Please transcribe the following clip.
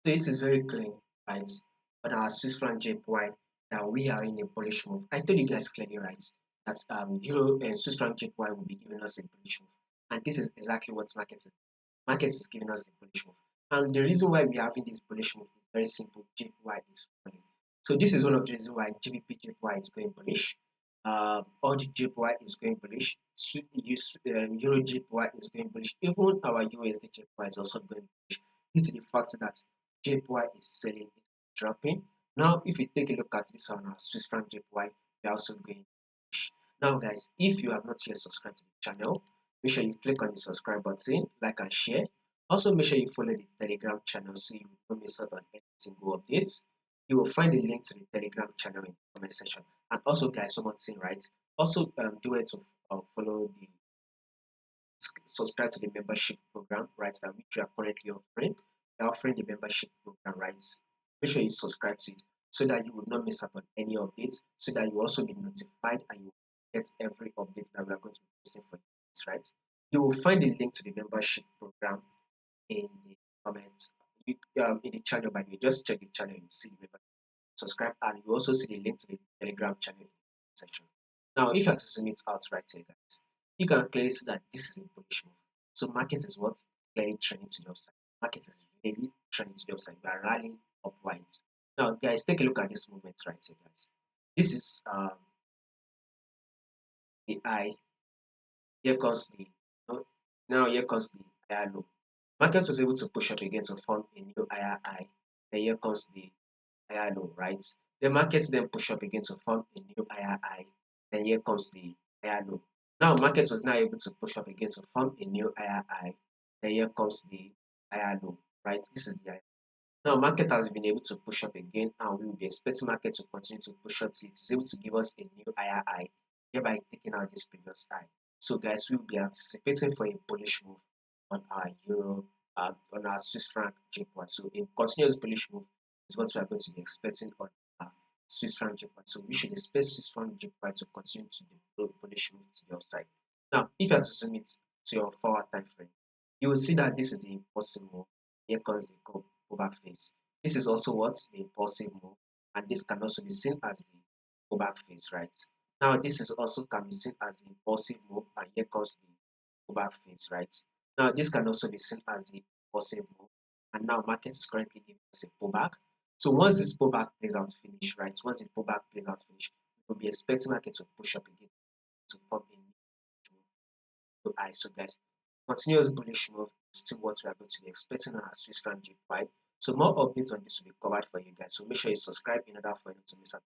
So it is very clear, right, on our Swiss franc JPY that we are in a bullish move. I told you guys clearly, right, that Euro and Swiss franc JPY will be giving us a bullish move, and this is exactly what market is. Market is giving us the bullish move, and the reason why we are having this bullish move is very simple. JPY is falling, so this is one of the reasons why GBP JPY is going bullish. All the JPY is going bullish. Euro JPY is going bullish. Even our USD JPY is also going bullish due to the fact that JPY is selling, it's dropping. Now, if you take a look at this on our Swiss franc JPY, we are also going bullish. Now, guys, if you have not yet subscribed to the channel, make sure you click on the subscribe button, like and share. Also, make sure you follow the Telegram channel so you don't miss out on any single updates. You will find the link to the Telegram channel in the comment section. And also, guys, one more thing, right? Also, do it to follow the subscribe to the membership program, right? That which we are currently offering. We're offering the membership program, right? Make sure you subscribe to it so that you will not miss out on any updates, so that you also be notified and you get every update that we are going to be posting for you, right? You will find the link to the membership program in the comments. In the channel, by the way, just check the channel, you see the membership, subscribe, and you also see the link to the Telegram channel in the section. Now, if you are to zoom it out right here, guys, you can clearly see that this is a bullish move. So market is what? Clearly trending to the upside. Market is really trending to the upside. We are rallying upwards. Now, guys, take a look at this movement right here, guys. This is the high. Here comes the now here comes the higher low. Market was able to push up again to form a new higher high. Then here comes the higher low, right? The market then push up again to form a new higher high. Then here comes the higher low. Now market was now able to push up again to form a new higher high. Then here comes the higher low, right? This is the high. Now market has been able to push up again, and we will be expecting market to continue to push up till it is able to give us a new higher high, thereby taking out this previous high. So guys, we will be anticipating for a bullish move on our euro, on our Swiss franc JPY. So a continuous bullish move is what we are going to be expecting on our Swiss franc JPY. So we should expect Swiss franc JPY to continue to the bullish move to the upside. Now, if you are to zoom it to your forward time frame, you will see that this is the impulsive move. Here comes the pullback phase. This is also what the impulsive move, and this can also be seen as the pullback phase, right? Now, this is also can be seen as the impulsive move, and here comes the pullback phase, right? Now, this can also be seen as the impulsive move, and now market is currently giving us a pullback. So once this pullback plays out finish, right? Once the pullback plays out finish, we will be expecting market to push up again to form a new high. So guys, continuous bullish move is still what we are going to be expecting on our Swiss franc JPY. So more updates on this will be covered for you guys. So make sure you subscribe in order for you to miss out